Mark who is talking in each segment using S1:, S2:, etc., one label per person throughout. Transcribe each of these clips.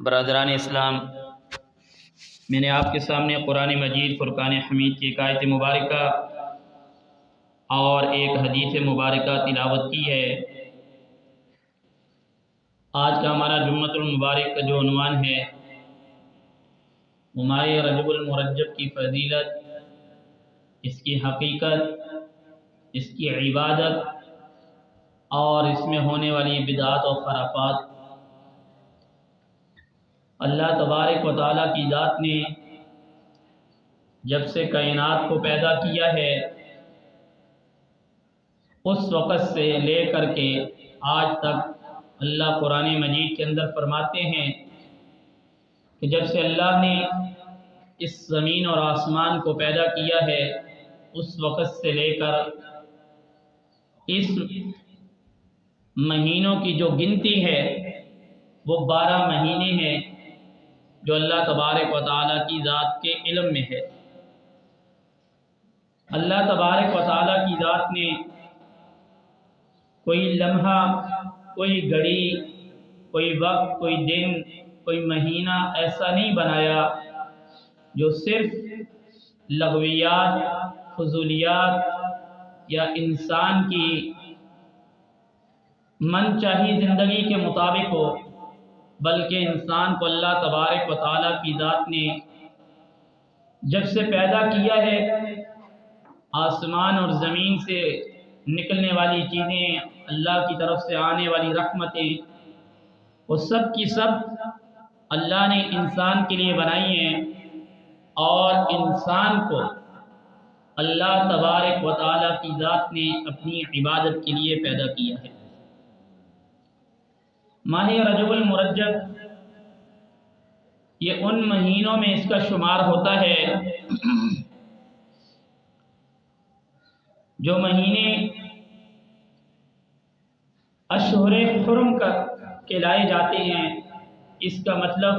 S1: برادران اسلام، میں نے آپ کے سامنے قرآن مجید فرقان حمید کی ایک آیت مبارکہ اور ایک حدیث مبارکہ تلاوت کی ہے۔ آج کا ہمارا جمعۃ المبارک کا جو عنوان ہے وہ ماہ رجب المرجب کی فضیلت، اس کی حقیقت، اس کی عبادت اور اس میں ہونے والی بدعات و خرافات۔ اللہ تبارک و تعالیٰ کی ذات نے جب سے کائنات کو پیدا کیا ہے اس وقت سے لے کر کے آج تک اللہ قرآن مجید کے اندر فرماتے ہیں کہ جب سے اللہ نے اس زمین اور آسمان کو پیدا کیا ہے اس وقت سے لے کر اس مہینوں کی جو گنتی ہے وہ 12 مہینے ہیں جو اللہ تبارک و تعالیٰ کی ذات کے علم میں ہے۔ اللہ تبارک و تعالیٰ کی ذات نے کوئی لمحہ، کوئی گھڑی، کوئی وقت، کوئی دن، کوئی مہینہ ایسا نہیں بنایا جو صرف لغویات، فضولیات یا انسان کی من چاہی زندگی کے مطابق ہو، بلکہ انسان کو اللہ تبارک و تعالیٰ کی ذات نے جب سے پیدا کیا ہے آسمان اور زمین سے نکلنے والی چیزیں، اللہ کی طرف سے آنے والی رحمتیں، وہ سب کی سب اللہ نے انسان کے لیے بنائی ہیں اور انسان کو اللہ تبارک و تعالیٰ کی ذات نے اپنی عبادت کے لیے پیدا کیا ہے۔ ماہ رجب المرجب یہ ان مہینوں میں اس کا شمار ہوتا ہے جو مہینے اشہر حرم کہلائے جاتے ہیں۔ اس کا مطلب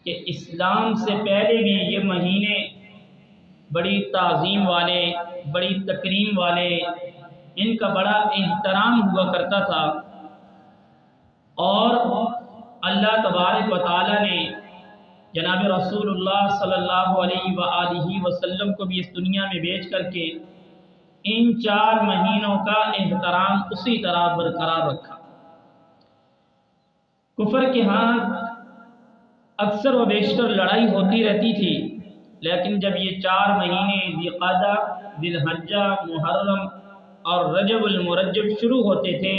S1: کہ اسلام سے پہلے بھی یہ مہینے بڑی تعظیم والے، بڑی تکریم والے، ان کا بڑا احترام ہوا کرتا تھا، اور اللہ تبارک و تعالیٰ نے جناب رسول اللہ صلی اللہ علیہ وآلہ وسلم کو بھی اس دنیا میں بھیج کر کے ان 4 مہینوں کا احترام اسی طرح برقرار رکھا۔ کفر کے ہاں اکثر و بیشتر لڑائی ہوتی رہتی تھی، لیکن جب یہ 4 مہینے ذوالقعدہ، ذی الحجہ، محرم اور رجب المرجب شروع ہوتے تھے،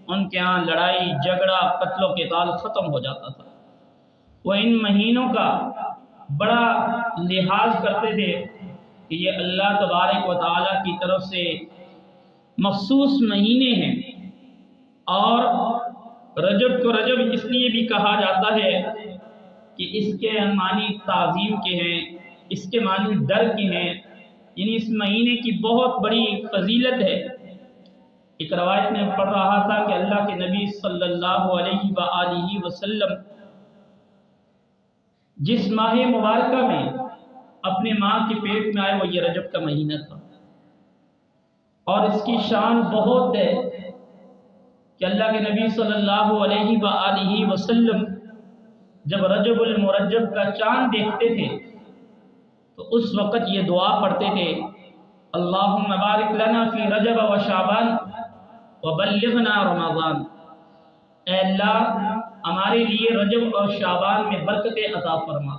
S1: ان کے ہاں لڑائی، جھگڑا، قتل و قتال ختم ہو جاتا تھا۔ وہ ان مہینوں کا بڑا لحاظ کرتے تھے کہ یہ اللہ تبارک و تعالیٰ کی طرف سے مخصوص مہینے ہیں، اور رجب کو رجب اس لیے بھی کہا جاتا ہے کہ اس کے معنی تعظیم کے ہیں، اس کے معنی ڈر کے ہیں، یعنی اس مہینے کی بہت بڑی فضیلت ہے۔ ایک روایت میں پڑھ رہا تھا کہ اللہ کے نبی صلی اللہ علیہ وآلہ وسلم جس ماہ مبارکہ میں اپنے ماں کے پیٹ میں آئے وہ یہ رجب کا مہینہ تھا، اور اس کی شان بہت ہے کہ اللہ کے نبی صلی اللہ علیہ وآلہ وسلم جب رجب المرجب کا چاند دیکھتے تھے تو اس وقت یہ دعا پڑھتے تھے، اللہم بارک لنا فی رجب و شعبان وبلغنا رمضان۔ اے اللہ ہمارے لیے رجب اور شعبان میں برکتیں عطا فرما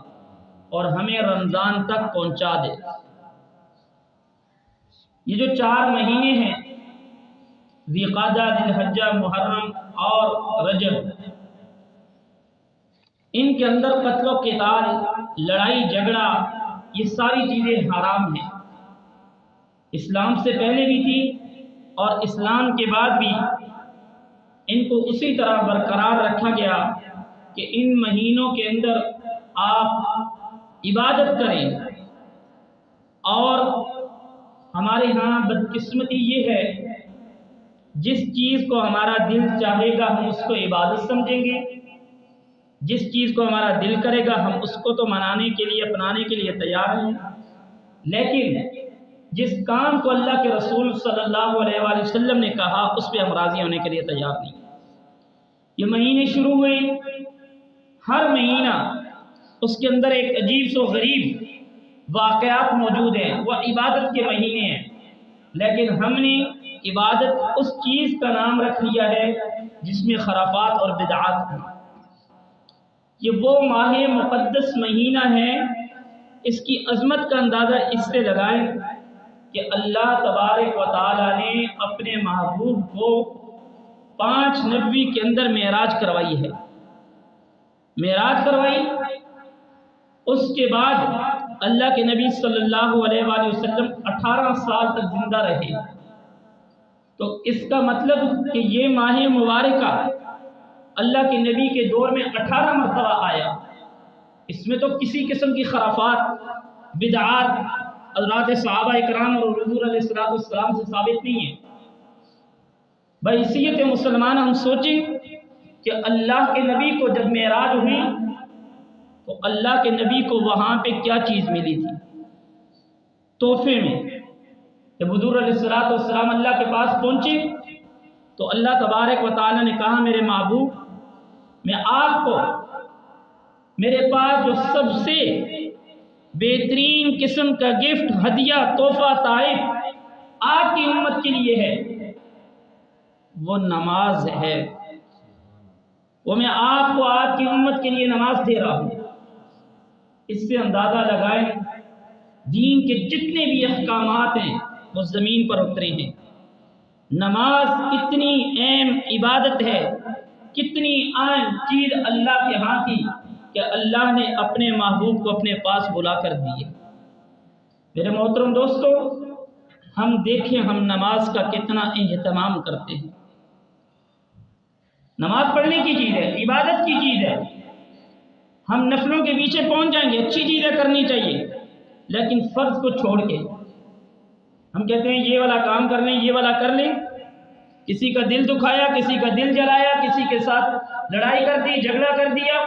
S1: اور ہمیں رمضان تک پہنچا دے۔ یہ جو 4 مہینے ہیں ذوالقعدہ، ذی الحجہ، محرم اور رجب، ان کے اندر قتل و قتال، لڑائی جھگڑا، یہ ساری چیزیں حرام ہیں۔ اسلام سے پہلے بھی تھی اور اسلام کے بعد بھی ان کو اسی طرح برقرار رکھا گیا کہ ان مہینوں کے اندر آپ عبادت کریں، اور ہمارے ہاں بدقسمتی یہ ہے جس چیز کو ہمارا دل چاہے گا ہم اس کو عبادت سمجھیں گے، جس چیز کو ہمارا دل کرے گا ہم اس کو تو منانے کے لیے، اپنانے کے لیے تیار ہیں، لیکن جس کام کو اللہ کے رسول صلی اللہ علیہ وآلہ وسلم نے کہا اس پہ ہم راضی ہونے کے لیے تیار نہیں۔ یہ مہینے شروع ہوئے، ہر مہینہ اس کے اندر ایک عجیب و غریب واقعات موجود ہیں، وہ عبادت کے مہینے ہیں، لیکن ہم نے عبادت اس چیز کا نام رکھ لیا ہے جس میں خرافات اور بدعات ہیں۔ یہ وہ ماہ مقدس مہینہ ہے، اس کی عظمت کا اندازہ اس سے لگائیں کہ اللہ تبارک و تعالی نے اپنے محبوب کو 5 نبوی کے اندر معراج کروائی ہے، معراج کروائی۔ اس کے بعد اللہ کے نبی صلی اللہ علیہ وآلہ وسلم 18 سال تک زندہ رہے، تو اس کا مطلب کہ یہ ماہ مبارکہ اللہ کے نبی کے دور میں 18 مرتبہ آیا۔ اس میں تو کسی قسم کی خرافات، بدعات حضرات صحابہ اکرام اور حضور علیہ السلام سے ثابت نہیں ہے۔ بحیثیت مسلمان ہم سوچیں کہ اللہ کے نبی کو جب معراج ہوئی تو اللہ کے نبی کو وہاں پہ کیا چیز ملی تھی تحفے میں؟ جب حضور علیہ السلام اللہ کے پاس پہنچے تو اللہ تبارک و تعالی نے کہا، میرے محبوب، میں آپ کو میرے پاس جو سب سے بہترین قسم کا گفٹ، ہدیہ، تحفہ، تحائف آپ کی امت کے لیے ہے، وہ نماز ہے۔ وہ میں آپ کو آپ کی امت کے لیے نماز دے رہا ہوں۔ اس سے اندازہ لگائیں دین کے جتنے بھی احکامات ہیں وہ زمین پر اترے ہیں۔ نماز کتنی اہم عبادت ہے، کتنی اہم چیز اللہ کے ہاں تھی کہ اللہ نے اپنے محبوب کو اپنے پاس بلا کر دیے۔ میرے محترم دوستو، ہم دیکھیں ہم نماز کا کتنا اہتمام کرتے ہیں۔ نماز پڑھنے کی چیز ہے، عبادت کی چیز ہے، ہم نفلوں کے پیچھے پہنچ جائیں گے، اچھی چیزیں کرنی چاہیے، لیکن فرض کو چھوڑ کے ہم کہتے ہیں یہ والا کام کر لیں، یہ والا کر لیں، کسی کا دل دکھایا، کسی کا دل جلایا، کسی کے ساتھ لڑائی کر دی، جھگڑا کر دیا،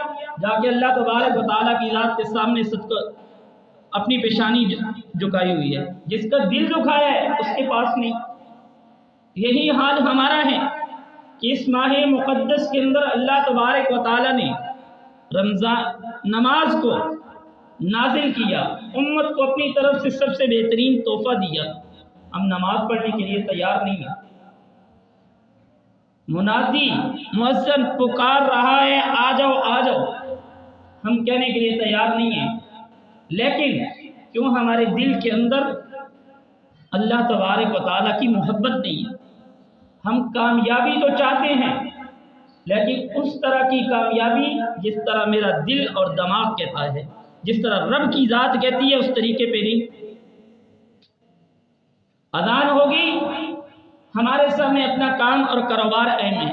S1: جا کے اللہ تبارک و تعالیٰ کی ذات کے سامنے سب کو اپنی پیشانی جھکائی ہوئی ہے۔ جس کا دل دکھایا ہے اس کے پاس نہیں۔ یہی حال ہمارا ہے کہ اس ماہ مقدس کے اندر اللہ تبارک و تعالیٰ نے رمضان نماز کو نازل کیا، امت کو اپنی طرف سے سب سے بہترین تحفہ دیا، ہم نماز پڑھنے کے لیے تیار نہیں ہیں۔ منادی مؤذن پکار رہا ہے، آ جاؤ آ جاؤ، ہم کہنے کے لیے تیار نہیں ہیں، لیکن کیوں ہمارے دل کے اندر اللہ تبارک و تعالیٰ کی محبت نہیں ہے۔ ہم کامیابی تو چاہتے ہیں، لیکن اس طرح کی کامیابی جس طرح میرا دل اور دماغ کہتا ہے، جس طرح رب کی ذات کہتی ہے، اس طریقے پہ نہیں۔ اذان ہوگی، ہمارے سامنے اپنا کام اور کاروبار اہم ہے،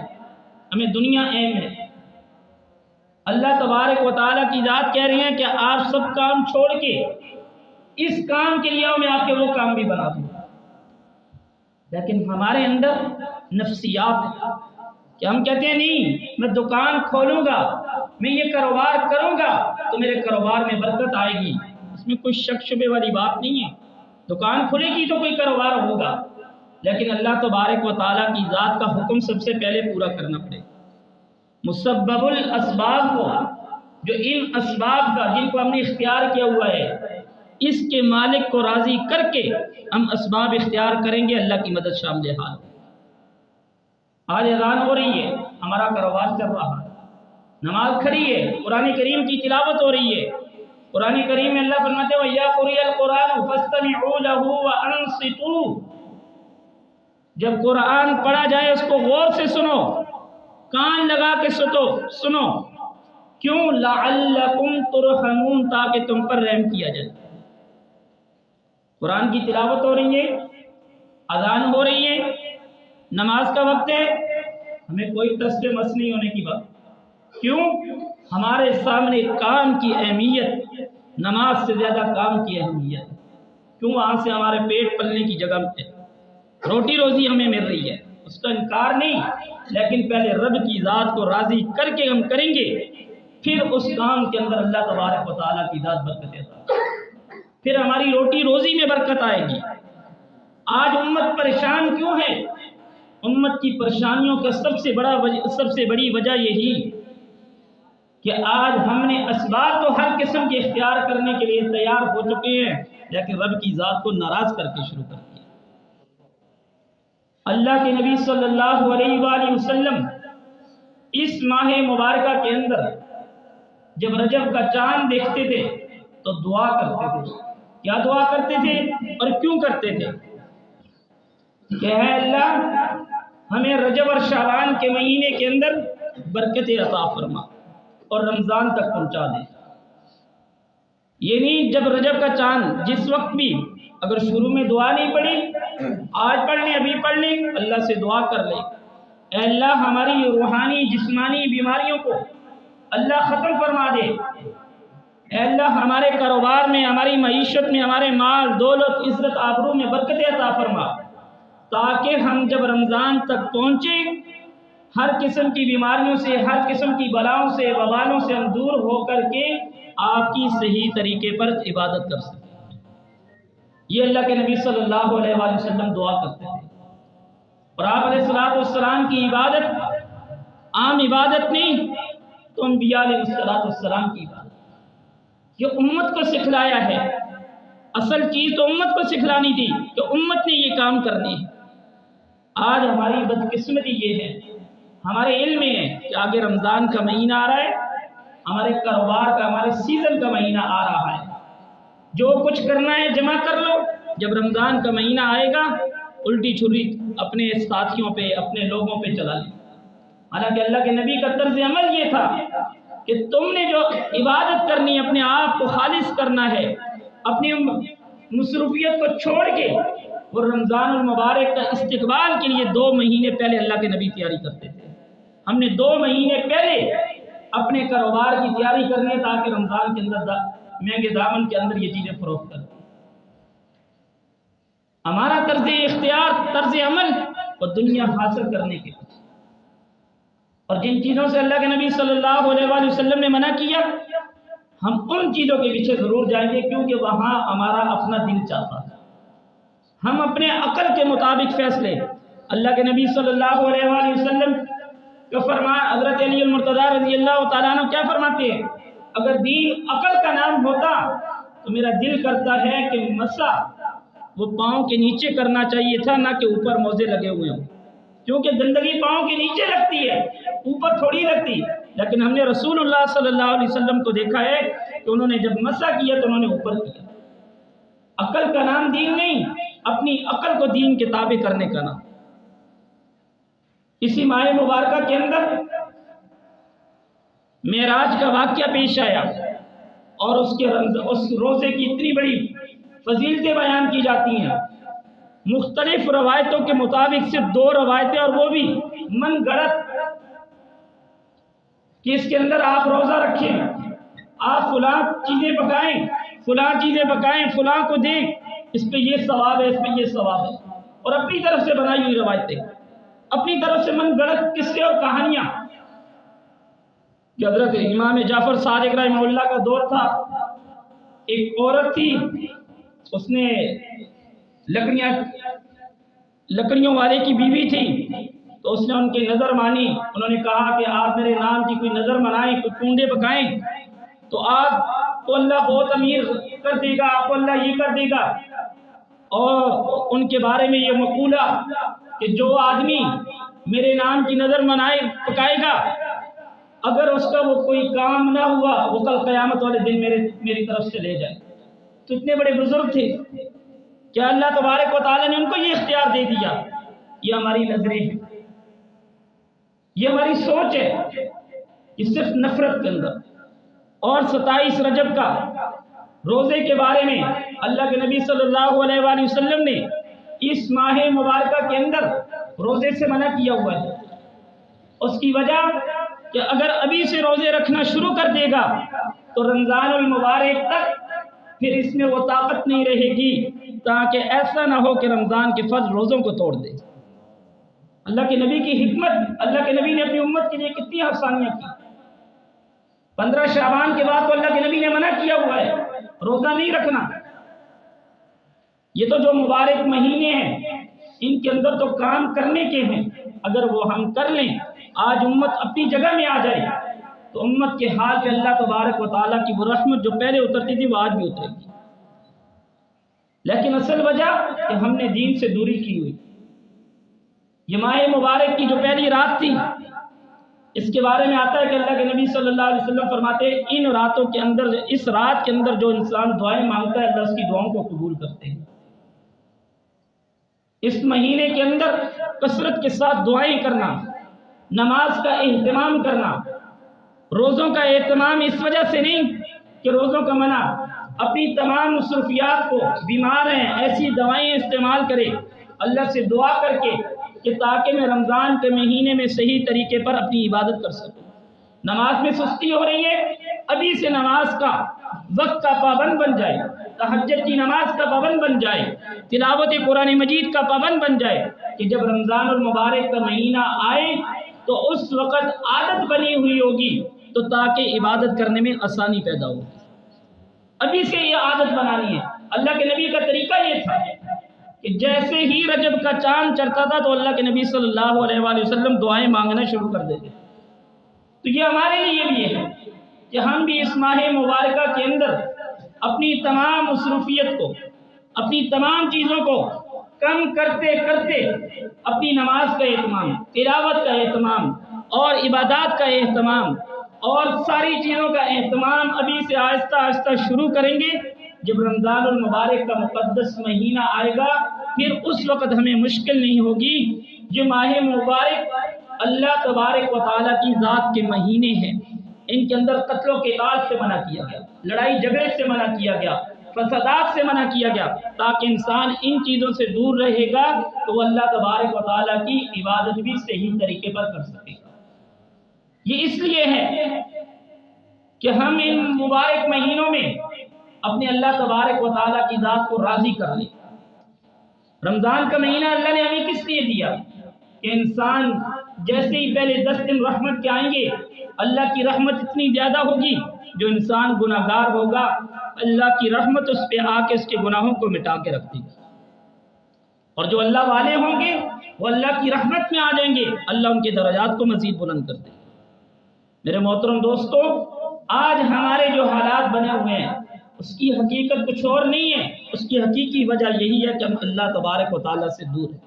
S1: ہمیں دنیا اہم ہے۔ اللہ تبارک و تعالیٰ کی ذات کہہ رہی ہیں کہ آپ سب کام چھوڑ کے اس کام کے لیے میں آپ کے وہ کام بھی بنا دوں، لیکن ہمارے اندر نفسیات ہے کہ ہم کہتے ہیں نہیں، میں دکان کھولوں گا، میں یہ کاروبار کروں گا تو میرے کاروبار میں برکت آئے گی۔ اس میں کوئی شک شبے والی بات نہیں ہے، دکان کھلے گی تو کوئی کاروبار ہوگا، لیکن اللہ تبارک و تعالیٰ کی ذات کا حکم سب سے پہلے پورا کرنا پڑے۔ مسبب الاسباب کو، جو ان اسباب کا جن کو ہم نے اختیار کیا ہوا ہے، اس کے مالک کو راضی کر کے ہم اسباب اختیار کریں گے، اللہ کی مدد شامل حال۔ آج اذان ہو رہی ہے، ہمارا کاروبار چل رہا ہے، نماز کھڑی ہے، قرآن کریم کی تلاوت ہو رہی ہے۔ قرآن کریم میں اللہ فرماتے ہیں وَإِذَا قُرِئَ الْقُرْآنُ فَاسْتَمِعُوا لَهُ وَأَنصِتُوا، جب قرآن پڑھا جائے اس کو غور سے سنو، کان لگا کے سنو، کیوں؟ لَعَلَّكُمْ تُرْحَمُونَ، تاکہ تم پر رحم کیا جائے۔ قرآن کی تلاوت ہو رہی ہے، اذان ہو رہی ہے، نماز کا وقت ہے، ہمیں کوئی ٹس مس نہیں ہونے کی بات۔ کیوں؟ ہمارے سامنے کام کی اہمیت نماز سے زیادہ کام کی اہمیت ہے۔ کیوں؟ وہاں سے ہمارے پیٹ پلنے کی جگہ ہے، روٹی روزی ہمیں مل رہی ہے، اس کا انکار نہیں، لیکن پہلے رب کی ذات کو راضی کر کے ہم کریں گے، پھر اس کام کے اندر اللہ تبارک و تعالیٰ کی ذات برکت دیتا ہے، پھر ہماری روٹی روزی میں برکت آئے گی۔ آج امت پریشان کیوں ہے؟ امت کی پریشانیوں کا سب سے بڑی وجہ یہی کہ آج ہم نے اسباب تو ہر قسم کے اختیار کرنے کے لیے تیار ہو چکے ہیں، لیکن رب کی ذات کو ناراض کر کے شروع کر دیا۔ اللہ کے نبی صلی اللہ علیہ وآلہ وسلم اس ماہ مبارکہ کے اندر جب رجب کا چاند دیکھتے تھے تو دعا کرتے تھے۔ کیا دعا کرتے تھے اور کیوں کرتے تھے؟ کہ اے اللہ ہمیں رجب اور شعبان کے مہینے کے اندر برکت عطا فرما اور رمضان تک پہنچا دے۔ یہ نہیں جب رجب کا چاند جس وقت بھی اگر شروع میں دعا نہیں پڑھی، آج پڑھ لیں، ابھی پڑھ لیں، اللہ سے دعا کر لیں، اے اللہ ہماری روحانی جسمانی بیماریوں کو اللہ ختم فرما دے، اے اللہ ہمارے کاروبار میں، ہماری معیشت میں، ہمارے مال دولت عزت آبرو میں برکت عطا فرما، تاکہ ہم جب رمضان تک پہنچیں ہر قسم کی بیماریوں سے، ہر قسم کی بلاؤں سے، وبالوں سے ہم دور ہو کر کے آپ کی صحیح طریقے پر عبادت کر سکیں۔ یہ اللہ کے نبی صلی اللہ علیہ وآلہ وسلم دعا کرتے تھے، اور آپ علیہ السلام کی عبادت عام عبادت نہیں، تو انبیاء علیہ السلام کی عبادت یہ امت کو سکھلایا ہے۔ اصل چیز تو امت کو سکھلانی تھی کہ امت نے یہ کام کرنے ہیں۔ آج ہماری بدقسمتی یہ ہے، ہمارے علم میں ہے کہ آگے رمضان کا مہینہ آ رہا ہے، ہمارے کاروبار کا، ہمارے سیزن کا مہینہ آ رہا ہے، جو کچھ کرنا ہے جمع کر لو، جب رمضان کا مہینہ آئے گا الٹی چھری اپنے ساتھیوں پہ، اپنے لوگوں پہ چلا لیں۔ حالانکہ اللہ کے نبی کا طرز عمل یہ تھا کہ تم نے جو عبادت کرنی، اپنے آپ کو خالص کرنا ہے، اپنی مصروفیت کو چھوڑ کے وہ رمضان المبارک کا استقبال کے لیے 2 مہینے پہلے اللہ کے نبی تیاری کرتے تھے۔ ہم نے 2 مہینے پہلے اپنے کاروبار کی تیاری کرنی ہے تاکہ رمضان کے اندر مہنگے دامن کے اندر یہ چیزیں فروخت کریں۔ ہمارا طرز اختیار، طرز عمل اور دنیا حاصل کرنے کے لیے، اور جن چیزوں سے اللہ کے نبی صلی اللہ علیہ وآلہ وسلم نے منع کیا، ہم ان چیزوں کے پیچھے ضرور جائیں گے، کیونکہ وہاں ہمارا اپنا دل چاہتا ہے۔ ہم اپنے عقل کے مطابق فیصلے، اللہ کے نبی صلی اللہ علیہ وآلہ وسلم کا فرمان، حضرت علی المرتضیٰ رضی اللہ تعالیٰ عنہ کیا فرماتے ہیں؟ اگر دین عقل کا نام ہوتا تو میرا دل کرتا ہے کہ مسا وہ پاؤں کے نیچے کرنا چاہیے تھا، نہ کہ اوپر موزے لگے ہوئے ہوں، کیونکہ گندگی پاؤں کے نیچے لگتی ہے، اوپر تھوڑی لگتی۔ لیکن ہم نے رسول اللہ صلی اللہ علیہ وسلم کو دیکھا ہے کہ انہوں نے جب مسا کیا تو انہوں نے اوپر کیا۔ عقل کا نام دین نہیں، اپنی عقل کو دین کے تابع کرنے کا نام۔ اسی ماہ مبارکہ کے اندر معراج کا واقعہ پیش آیا، اور اس روزے کی اتنی بڑی فضیلتیں بیان کی جاتی ہیں۔ مختلف روایتوں کے مطابق صرف 2 روایتیں، اور وہ بھی من گڑت، کہ اس کے اندر آپ روزہ رکھیں، آپ فلاں چیزیں پکائیں، فلاں چیزیں پکائیں، فلاں کو دیں، اس پہ یہ ثواب ہے، اس پہ یہ ثواب ہے، اور اپنی طرف سے بنائی ہوئی روایتیں، اپنی طرف سے من گڑت قصے اور کہانیاں۔ کہ حضرت امام جعفر صادق رحمہ اللہ کا دور تھا، ایک عورت تھی، اس نے لکڑیوں والے کی بیوی تھی، تو اس نے ان کی نظر مانی، انہوں نے کہا کہ آپ میرے نام کی کوئی نظر منائیں، کوئی کنڈے پکائیں، تو آپ کو اللہ بہت امیر کر دے گا، آپ کو اللہ یہ کر دے گا۔ اور ان کے بارے میں یہ مقولہ کہ جو آدمی میرے نام کی نظر منائے پکائے گا، اگر اس کا وہ کوئی کام نہ ہوا، وہ کل قیامت والے دن میری طرف سے لے جائے۔ تو اتنے بڑے بزرگ تھے، کیا اللہ تبارک و تعالیٰ نے ان کو یہ اختیار دے دیا؟ یہ ہماری نظریں ہیں، یہ ہماری سوچ ہے، یہ صرف نفرت کے اندر۔ اور 27 رجب کا روزے کے بارے میں اللہ کے نبی صلی اللہ علیہ وآلہ وسلم نے اس ماہ مبارکہ کے اندر روزے سے منع کیا ہوا ہے۔ اس کی وجہ کہ اگر ابھی سے روزے رکھنا شروع کر دے گا تو رمضان المبارک تک پھر اس میں وہ طاقت نہیں رہے گی، تاکہ ایسا نہ ہو کہ رمضان کے فرض روزوں کو توڑ دے۔ اللہ کے نبی کی حکمت، اللہ کے نبی نے اپنی امت کے لیے کتنی آسانیاں کی۔ 15 شعبان کے بعد تو اللہ کے نبی نے منع کیا ہوا ہے روزہ نہیں رکھنا۔ یہ تو جو مبارک مہینے ہیں ان کے اندر تو کام کرنے کے ہیں، اگر وہ ہم کر لیں، آج امت اپنی جگہ میں آ جائے تو امت کے حال پہ اللہ تبارک و تعالیٰ کی وہ رحمت جو پہلے اترتی تھی وہ آج بھی اترے گی۔ لیکن اصل وجہ کہ ہم نے دین سے دوری کی ہوئی۔ یہ ماہ مبارک کی جو پہلی رات تھی، اس کے بارے میں آتا ہے کہ اللہ کے نبی صلی اللہ علیہ وسلم فرماتے ہیں ان راتوں کے اندر، اس رات کے اندر جو انسان دعائیں مانگتا ہے اللہ اس کی دعاؤں کو قبول کرتے ہیں۔ اس مہینے کے اندر کثرت کے ساتھ دعائیں کرنا، نماز کا اہتمام کرنا، روزوں کا اہتمام اس وجہ سے نہیں کہ روزوں کا منع، اپنی تمام مصروفیات کو، بیمار ہیں ایسی دوائیں استعمال کرے اللہ سے دعا کر کے کہ تاکہ میں رمضان کے مہینے میں صحیح طریقے پر اپنی عبادت کر سکوں۔ نماز میں سستی ہو رہی ہے، ابھی سے نماز کا وقت کا پابند بن جائے، تہجد کی نماز کا پابند بن جائے، تلاوت قرآن مجید کا پابند بن جائے کہ جب رمضان المبارک کا مہینہ آئے تو اس وقت عادت بنی ہوئی ہوگی تو تاکہ عبادت کرنے میں آسانی پیدا ہوگی۔ ابھی سے یہ عادت بنانی ہے۔ اللہ کے نبی کا طریقہ یہ تھا کہ جیسے ہی رجب کا چاند چڑھتا تھا تو اللہ کے نبی صلی اللہ علیہ وآلہ وسلم دعائیں مانگنا شروع کر دیتے۔ تو یہ ہمارے لیے بھی یہ ہے کہ ہم بھی اس ماہ مبارکہ کے اندر اپنی تمام مصروفیت کو، اپنی تمام چیزوں کو کم کرتے کرتے اپنی نماز کا اہتمام، تلاوت کا اہتمام اور عبادات کا اہتمام اور ساری چیزوں کا اہتمام ابھی سے آہستہ آہستہ شروع کریں گے۔ جب رمضان المبارک کا مقدس مہینہ آئے گا پھر اس وقت ہمیں مشکل نہیں ہوگی۔ یہ ماہ مبارک اللہ تبارک و تعالیٰ کی ذات کے مہینے ہیں، ان کے اندر قتل و قتال سے منع کیا گیا، لڑائی جھگڑے سے منع کیا گیا، فسادات سے منع کیا گیا، تاکہ انسان ان چیزوں سے دور رہے گا تو وہ اللہ تبارک و تعالیٰ کی عبادت بھی صحیح طریقے پر کر سکے گا۔ یہ اس لیے ہے کہ ہم ان مبارک مہینوں میں اپنے اللہ تبارک و تعالیٰ کی ذات کو راضی کر لیں۔ رمضان کا مہینہ اللہ نے ہمیں کس لیے دیا کہ انسان جیسے ہی پہلے 10 دن رحمت کے آئیں گے اللہ کی رحمت اتنی زیادہ ہوگی، جو انسان گناہ گار ہوگا اللہ کی رحمت اس پہ آ کے اس کے گناہوں کو مٹا کے رکھ دے گی، اور جو اللہ والے ہوں گے وہ اللہ کی رحمت میں آ جائیں گے، اللہ ان کے درجات کو مزید بلند کر دے گا۔ میرے محترم دوستو، آج ہمارے جو حالات بنے ہوئے ہیں اس کی حقیقت کچھ اور نہیں ہے، اس کی حقیقی وجہ یہی ہے کہ ہم اللہ تبارک و تعالیٰ سے دور ہیں۔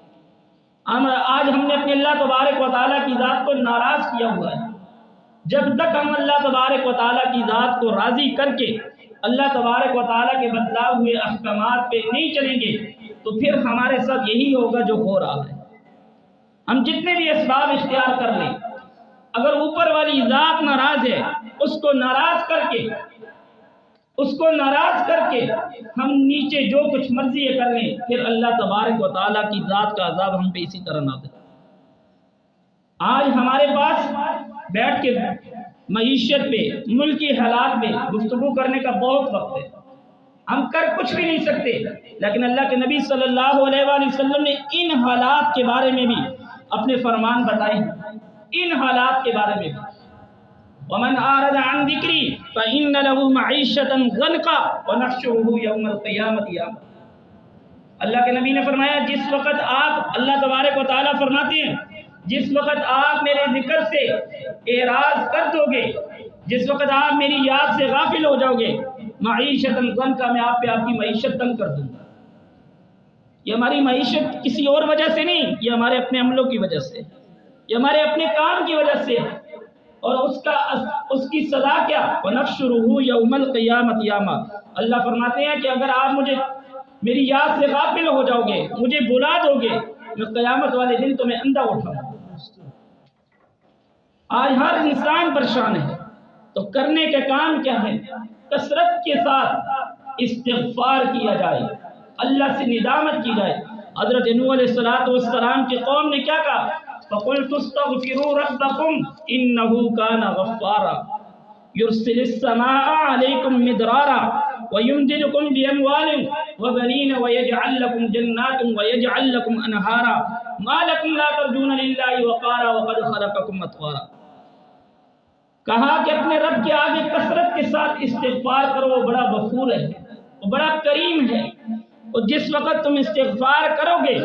S1: آج ہم نے اپنے اللہ تبارک و تعالیٰ کی ذات کو ناراض کیا ہوا ہے۔ جب تک ہم اللہ تبارک و تعالیٰ کی ذات کو راضی کر کے اللہ تبارک و تعالیٰ کے بتلائے ہوئے احکامات پہ نہیں چلیں گے تو پھر ہمارے ساتھ یہی ہوگا جو ہو رہا ہے۔ ہم جتنے بھی اسباب اختیار کر لیں، اگر اوپر والی ذات ناراض ہے اس کو ناراض کر کے ہم نیچے جو کچھ مرضی کر لیں پھر اللہ تبارک و تعالیٰ کی ذات کا عذاب ہم پہ اسی طرح نازل۔ آج ہمارے پاس بیٹھ کے معیشت پہ، ملکی حالات میں گفتگو کرنے کا بہت وقت ہے، ہم کر کچھ بھی نہیں سکتے، لیکن اللہ کے نبی صلی اللہ علیہ وآلہ وسلم نے ان حالات کے بارے میں بھی اپنے فرمان بتائے ہیں، ان حالات کے بارے میں بھی۔ وَمَنْ أَعْرَضَ عَنْ ذِكْرِي فَإِنَّ لَهُ مَعِيشَةً ضَنْكًا وَنَحْشُرُهُ يَوْمَ الْقِيَامَةِ أَعْمَىٰ۔ اللہ کے نبی نے فرمایا جس وقت آپ، اللہ تبارک و تعالیٰ فرماتے ہیں جس وقت آپ میرے ذکر سے اعراض کر دو گے، جس وقت آپ میری یاد سے غافل ہو جاؤ گے، معیشتاً ضنکا، میں آپ پہ آپ کی معیشت تنگ کر دوں گا۔ یہ ہماری معیشت کسی اور وجہ سے نہیں، یہ ہمارے اپنے عملوں کی وجہ سے، یہ ہمارے اپنے کام کی وجہ سے، اور اس کی سزا کیا؟ وَنَحْشُرُهُ يَوْمَ الْقِيَامَةِ أَعْمَىٰ۔ اللہ فرماتے ہیں کہ اگر آپ مجھے میری یاد سے غافل ہو جاؤ گے، مجھے بلا دو گے، میں قیامت والے دن تمہیں اندھا اٹھاؤں گا۔ آج ہر انسان پریشان ہے، تو کرنے کے کام کیا ہے؟ کثرت کے ساتھ استغفار کیا جائے، اللہ سے ندامت کی جائے۔ حضرت نوح علیہ السلام کی قوم نے کیا کہا؟ فَقُلْتُ اسْتَغْفِرُوا رَبَّكُمْ إِنَّهُ كَانَ غَفَّارًا يُرْسِلِ السَّمَاءَ عَلَيْكُمْ مِدْرَارًا وَيُمْدِدْكُمْ بِأَمْوَالٍ وَبَنِينَ وَيَجْعَلْ لَكُمْ جَنَّاتٍ وَيَجْعَلْ لَكُمْ أَنْهَارًا مَا لَكُمْ لَا تَرْجُونَ لِلَّهِ وَقَارًا وَقَدْ خَلَقَكُمْ أَطْوَارًا۔ کہا کہ اپنے رب کے آگے کثرت کے ساتھ استغفار کرو، وہ بڑا غفور ہے، وہ بڑا کریم ہے، اور جس وقت تم استغفار کرو گے،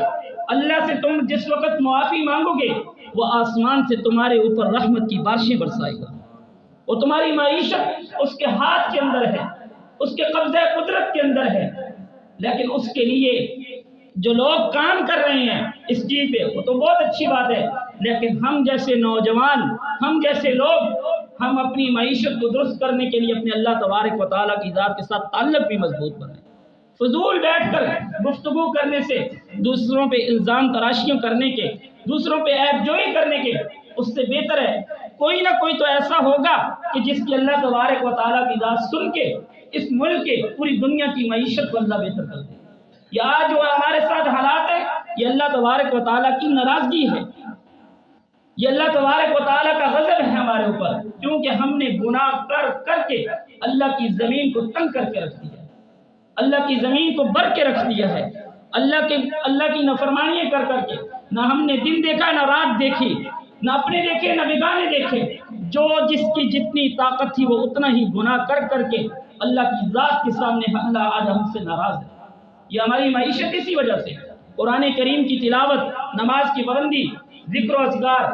S1: اللہ سے تم جس وقت معافی مانگو گے، وہ آسمان سے تمہارے اوپر رحمت کی بارشیں برسائے گا۔ وہ تمہاری معیشت اس کے ہاتھ کے اندر ہے، اس کے قبضہ قدرت کے اندر ہے، لیکن اس کے لیے جو لوگ کام کر رہے ہیں اس چیز پہ وہ تو بہت اچھی بات ہے، لیکن ہم جیسے نوجوان، ہم جیسے لوگ، ہم اپنی معیشت کو درست کرنے کے لیے اپنے اللہ تبارک و تعالیٰ کی ذات کے ساتھ تعلق بھی مضبوط بنائیں۔ فضول بیٹھ کر گفتگو کرنے سے، دوسروں پہ الزام تراشیاں کرنے کے، دوسروں پہ عیب جوئی کرنے کے، اس سے بہتر ہے کوئی نہ کوئی تو ایسا ہوگا کہ جس کی اللہ تبارک و تعالیٰ کی ذات سن کے اس ملک کے، پوری دنیا کی معیشت کو اللہ بہتر کر دے۔ یہ آج جو ہمارے ساتھ حالات ہے، یہ اللہ تبارک و تعالیٰ کی ناراضگی ہے، یہ اللہ تبارک و تعالیٰ کا غضب ہے ہمارے اوپر، کیونکہ ہم نے گناہ کر کے اللہ کی زمین کو تنگ کر کے رکھ دیا ہے، اللہ کی زمین کو بر کے رکھ دیا ہے، اللہ کی نافرمانیاں کر کے نہ ہم نے دن دیکھا نہ رات دیکھی، نہ اپنے دیکھے نہ بیگانے دیکھے، جو جس کی جتنی طاقت تھی وہ اتنا ہی گناہ کر کے اللہ کی ذات کے سامنے اللہ آج ہم سے ناراض ہے۔ یہ ہماری معیشت اسی وجہ سے، قرآن کریم کی تلاوت، نماز کی پابندی، ذکر و اذکار،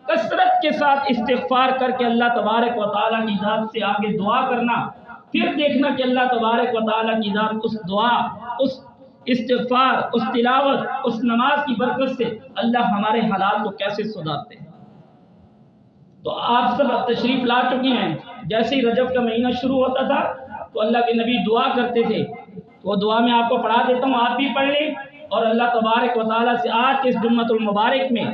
S1: کثرت کے ساتھ استغفار کر کے اللہ تبارک و تعالیٰ کی ذات سے آگے دعا کرنا، پھر دیکھنا کہ اللہ تبارک و تعالیٰ کی ذات اس دعا، اس استغفار، اس تلاوت، اس نماز کی برکت سے اللہ ہمارے حالات کو کیسے سدھارتے ہیں۔ تو آپ سب تشریف لا چکے ہیں، جیسے ہی رجب کا مہینہ شروع ہوتا تھا تو اللہ کے نبی دعا کرتے تھے، وہ دعا میں آپ کو پڑھا دیتا ہوں، آپ بھی پڑھ لیں، اور اللہ تبارک و تعالیٰ سے آج کے اس جمعۃ المبارک میں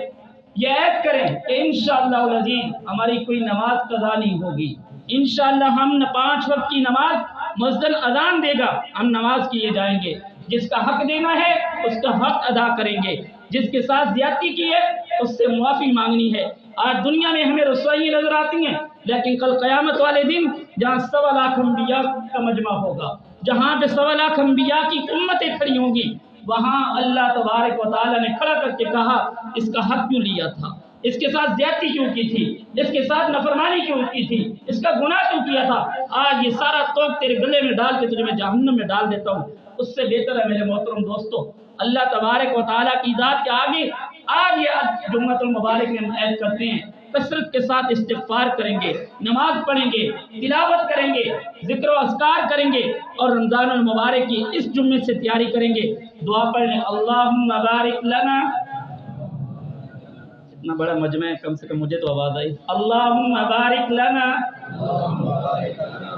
S1: یہ عہد کریں کہ انشاءاللہ العزیز ہماری کوئی نماز قضا نہیں ہوگی، انشاءاللہ ہم 5 وقت کی نماز مؤذن اذان دے گا، ہم نماز کیے جائیں گے، جس کا حق دینا ہے اس کا حق ادا کریں گے، جس کے ساتھ زیادتی کی ہے اس سے معافی مانگنی ہے۔ آج دنیا میں ہمیں رسوائیاں نظر آتی ہیں، لیکن کل قیامت والے دن جہاں 1.25 لاکھ انبیاء کا مجمع ہوگا، جہاں پہ 1.25 لاکھ انبیاء کی امتیں کھڑی ہوں گی، وہاں اللہ تبارک و تعالیٰ نے کھڑا کر کے کہا اس کا حق کیوں لیا تھا، اس کے ساتھ زیادتی کیوں کی تھی، اس کے ساتھ نافرمانی کیوں کی تھی، اس کا گناہ کیوں کیا تھا، آج یہ سارا توق تیرے گلے میں ڈال کے تجھے میں جہنم میں ڈال دیتا ہوں۔ اس سے بہتر ہے میرے محترم دوستو، اللہ تبارک و تعالیٰ کی ذات کے آگے آج یہ جمعۃ المبارک میں ہم عہد کرتے ہیں، کثرت کے ساتھ استغفار کریں گے، نماز پڑھیں گے، تلاوت کریں گے، ذکر و اذکار کریں گے، اور رمضان المبارک کی اس جمعے سے تیاری کریں گے۔ دعا پڑھ لیں، اللہم بارک لنا، اتنا بڑا مجمع ہے کم سے کم مجھے تو آواز آئی، اللہم بارک لنا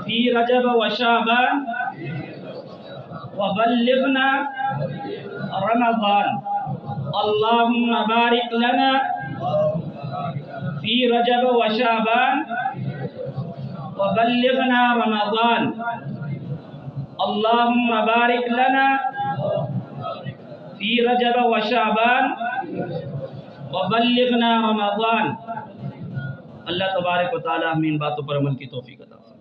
S1: فی رجب و شعبان وبلغنا رمضان، اللہم بارک لنا فی رجب و شعبان وبلغنا رمضان، اللہم بارک لنا فی رجب و شعبان وبلغنا رمضان۔ اللہ تبارک و تعالی ہمیں ان باتوں پر عمل کی توفیق عطا